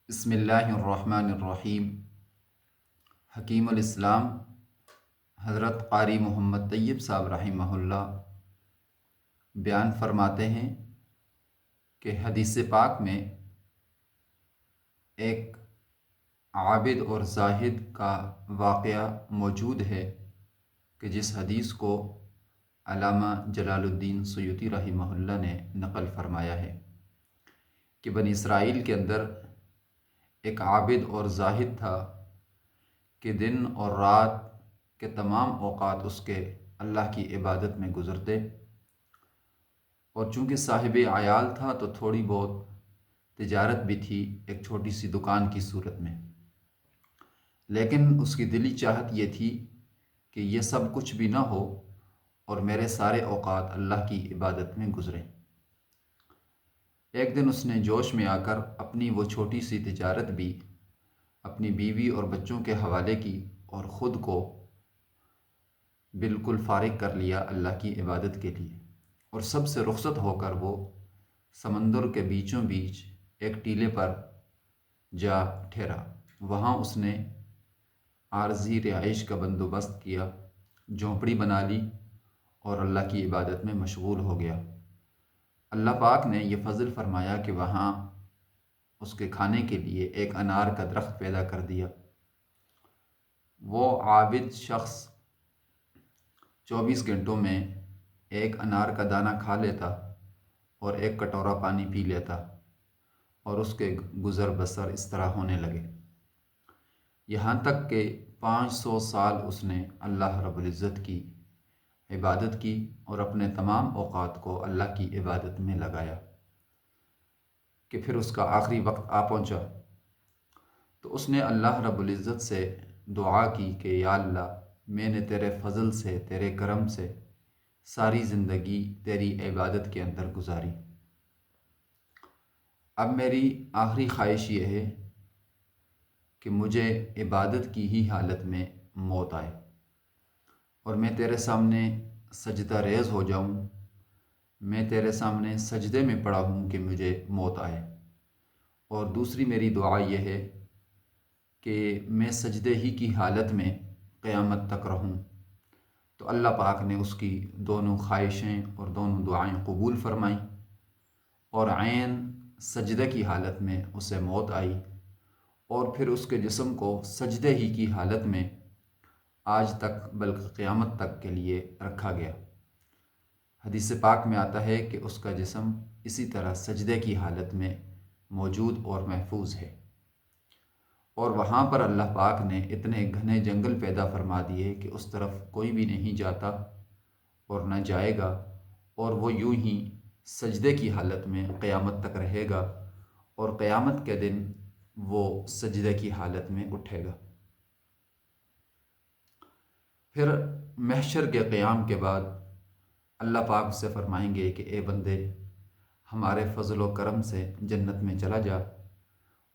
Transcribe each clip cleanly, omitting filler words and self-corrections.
بسم اللہ الرحمن الرحیم۔ حکیم الاسلام حضرت قاری محمد طیب صاحب رحمہ اللہ بیان فرماتے ہیں کہ حدیث پاک میں ایک عابد اور زاہد کا واقعہ موجود ہے کہ جس حدیث کو علامہ جلال الدین سیوطی رحمہ اللہ نے نقل فرمایا ہے کہ بنی اسرائیل کے اندر ایک عابد اور زاہد تھا کہ دن اور رات کے تمام اوقات اس کے اللہ کی عبادت میں گزرتے، اور چونکہ صاحب عیال تھا تو تھوڑی بہت تجارت بھی تھی ایک چھوٹی سی دکان کی صورت میں، لیکن اس کی دلی چاہت یہ تھی کہ یہ سب کچھ بھی نہ ہو اور میرے سارے اوقات اللہ کی عبادت میں گزریں۔ ایک دن اس نے جوش میں آ کر اپنی وہ چھوٹی سی تجارت بھی اپنی بیوی اور بچوں کے حوالے کی اور خود کو بالکل فارغ کر لیا اللہ کی عبادت کے لیے، اور سب سے رخصت ہو کر وہ سمندر کے بیچوں بیچ ایک ٹیلے پر جا ٹھہرا۔ وہاں اس نے عارضی رہائش کا بندوبست کیا، جھونپڑی بنا لی اور اللہ کی عبادت میں مشغول ہو گیا۔ اللہ پاک نے یہ فضل فرمایا کہ وہاں اس کے کھانے کے لیے ایک انار کا درخت پیدا کر دیا۔ وہ عابد شخص 24 گھنٹوں میں ایک انار کا دانہ کھا لیتا اور ایک کٹورا پانی پی لیتا، اور اس کے گزر بسر اس طرح ہونے لگے، یہاں تک کہ 500 سال اس نے اللہ رب العزت کی عبادت کی اور اپنے تمام اوقات کو اللہ کی عبادت میں لگایا کہ پھر اس کا آخری وقت آ پہنچا تو اس نے اللہ رب العزت سے دعا کی کہ یا اللہ، میں نے تیرے فضل سے، تیرے کرم سے ساری زندگی تیری عبادت کے اندر گزاری، اب میری آخری خواہش یہ ہے کہ مجھے عبادت کی ہی حالت میں موت آئے اور میں تیرے سامنے سجدہ ریز ہو جاؤں، میں تیرے سامنے سجدے میں پڑا ہوں کہ مجھے موت آئے، اور دوسری میری دعا یہ ہے کہ میں سجدے ہی کی حالت میں قیامت تک رہوں۔ تو اللہ پاک نے اس کی دونوں خواہشیں اور دونوں دعائیں قبول فرمائیں، اور عین سجدے کی حالت میں اسے موت آئی، اور پھر اس کے جسم کو سجدے ہی کی حالت میں آج تک بلکہ قیامت تک کے لیے رکھا گیا۔ حدیث پاک میں آتا ہے کہ اس کا جسم اسی طرح سجدے کی حالت میں موجود اور محفوظ ہے، اور وہاں پر اللہ پاک نے اتنے گھنے جنگل پیدا فرما دیے کہ اس طرف کوئی بھی نہیں جاتا اور نہ جائے گا، اور وہ یوں ہی سجدے کی حالت میں قیامت تک رہے گا، اور قیامت کے دن وہ سجدے کی حالت میں اٹھے گا۔ پھر محشر کے قیام کے بعد اللہ پاک سے فرمائیں گے کہ اے بندے، ہمارے فضل و کرم سے جنت میں چلا جا،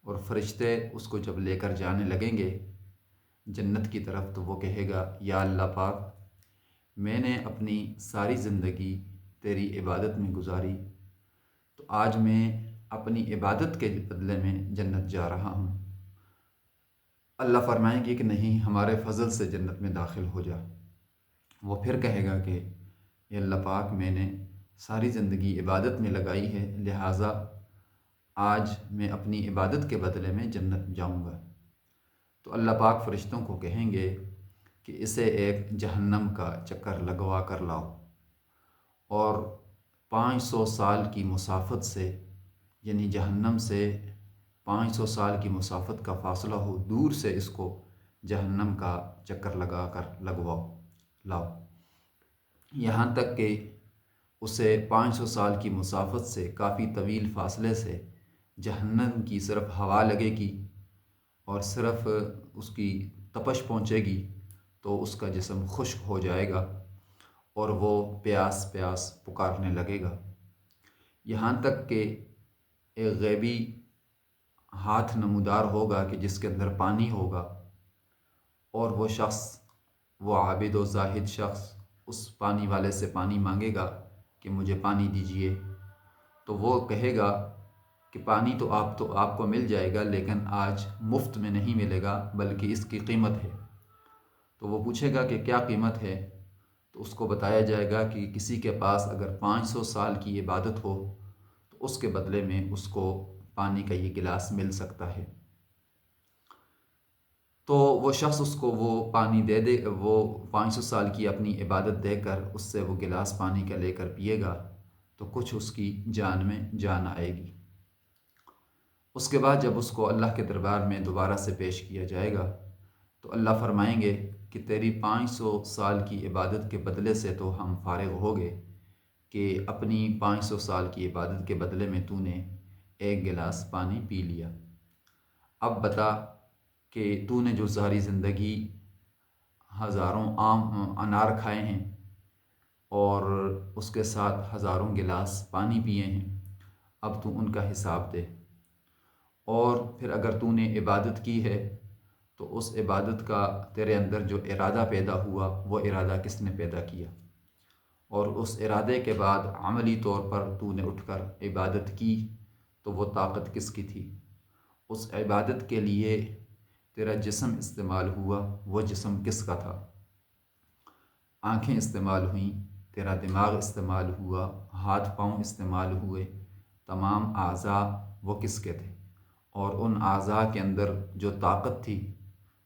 اور فرشتے اس کو جب لے کر جانے لگیں گے جنت کی طرف تو وہ کہے گا یا اللہ پاک، میں نے اپنی ساری زندگی تیری عبادت میں گزاری، تو آج میں اپنی عبادت کے بدلے میں جنت جا رہا ہوں۔ اللہ فرمائیں گے کہ نہیں، ہمارے فضل سے جنت میں داخل ہو جا۔ وہ پھر کہے گا کہ اے اللہ پاک، میں نے ساری زندگی عبادت میں لگائی ہے، لہٰذا آج میں اپنی عبادت کے بدلے میں جنت جاؤں گا۔ تو اللہ پاک فرشتوں کو کہیں گے کہ اسے ایک جہنم کا چکر لگوا کر لاؤ، اور 500 سال کی مسافت سے، یعنی جہنم سے 500 سال کی مسافت کا فاصلہ ہو، دور سے اس کو جہنم کا چکر لگا کر لاؤ، یہاں تک کہ اسے 500 سال کی مسافت سے کافی طویل فاصلے سے جہنم کی صرف ہوا لگے گی اور صرف اس کی تپش پہنچے گی تو اس کا جسم خشک ہو جائے گا اور وہ پیاس پیاس پکارنے لگے گا، یہاں تک کہ ایک غیبی ہاتھ نمودار ہوگا کہ جس کے اندر پانی ہوگا، اور وہ شخص، وہ عابد و زاہد شخص اس پانی والے سے پانی مانگے گا کہ مجھے پانی دیجیے، تو وہ کہے گا کہ پانی تو آپ کو مل جائے گا، لیکن آج مفت میں نہیں ملے گا بلکہ اس کی قیمت ہے۔ تو وہ پوچھے گا کہ کیا قیمت ہے؟ تو اس کو بتایا جائے گا کہ کسی کے پاس اگر 500 سال کی عبادت ہو تو اس کے بدلے میں اس کو پانی کا یہ گلاس مل سکتا ہے۔ تو وہ شخص اس کو وہ پانی دے وہ 500 سال کی اپنی عبادت دے کر اس سے وہ گلاس پانی کا لے کر پیے گا تو کچھ اس کی جان میں جان آئے گی۔ اس کے بعد جب اس کو اللہ کے دربار میں دوبارہ سے پیش کیا جائے گا تو اللہ فرمائیں گے کہ تیری 500 سال کی عبادت کے بدلے سے تو ہم فارغ ہو گئے کہ اپنی 500 سال کی عبادت کے بدلے میں تو نے ایک گلاس پانی پی لیا۔ اب بتا کہ تو نے جو ساری زندگی ہزاروں انار کھائے ہیں اور اس کے ساتھ ہزاروں گلاس پانی پیے ہیں، اب تو ان کا حساب دے۔ اور پھر اگر تو نے عبادت کی ہے تو اس عبادت کا تیرے اندر جو ارادہ پیدا ہوا وہ ارادہ کس نے پیدا کیا، اور اس ارادے کے بعد عملی طور پر تو نے اٹھ کر عبادت کی تو وہ طاقت کس کی تھی، اس عبادت کے لیے تیرا جسم استعمال ہوا وہ جسم کس کا تھا، آنکھیں استعمال ہوئیں، تیرا دماغ استعمال ہوا، ہاتھ پاؤں استعمال ہوئے، تمام اعضاء وہ کس کے تھے، اور ان اعضاء کے اندر جو طاقت تھی،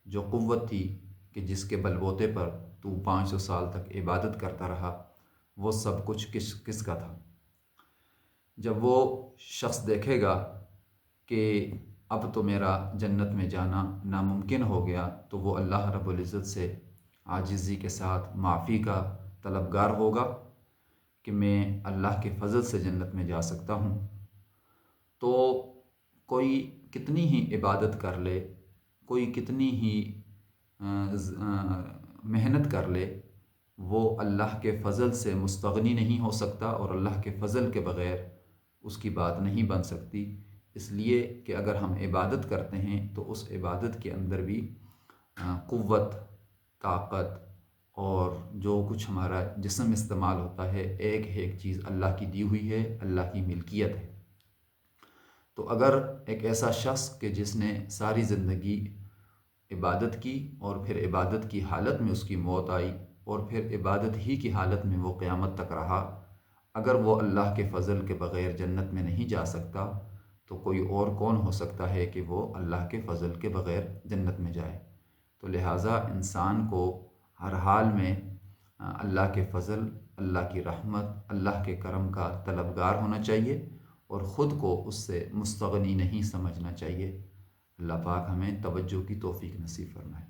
جو قوت تھی کہ جس کے بل بوتے پر تو 500 سال تک عبادت کرتا رہا، وہ سب کچھ کس کا تھا۔ جب وہ شخص دیکھے گا کہ اب تو میرا جنت میں جانا ناممکن ہو گیا تو وہ اللہ رب العزت سے عاجزی کے ساتھ معافی کا طلبگار ہوگا کہ میں اللہ کے فضل سے جنت میں جا سکتا ہوں۔ تو کوئی کتنی ہی عبادت کر لے، کوئی کتنی ہی محنت کر لے، وہ اللہ کے فضل سے مستغنی نہیں ہو سکتا، اور اللہ کے فضل کے بغیر اس کی بات نہیں بن سکتی۔ اس لیے کہ اگر ہم عبادت کرتے ہیں تو اس عبادت کے اندر بھی قوت، طاقت اور جو کچھ ہمارا جسم استعمال ہوتا ہے، ایک چیز اللہ کی دی ہوئی ہے، اللہ کی ملکیت ہے۔ تو اگر ایک ایسا شخص کہ جس نے ساری زندگی عبادت کی اور پھر عبادت کی حالت میں اس کی موت آئی اور پھر عبادت ہی کی حالت میں وہ قیامت تک رہا، اگر وہ اللہ کے فضل کے بغیر جنت میں نہیں جا سکتا تو کوئی اور کون ہو سکتا ہے کہ وہ اللہ کے فضل کے بغیر جنت میں جائے۔ تو لہٰذا انسان کو ہر حال میں اللہ کے فضل، اللہ کی رحمت، اللہ کے کرم کا طلبگار ہونا چاہیے اور خود کو اس سے مستغنی نہیں سمجھنا چاہیے۔ اللہ پاک ہمیں توجہ کی توفیق نصیب فرمائے۔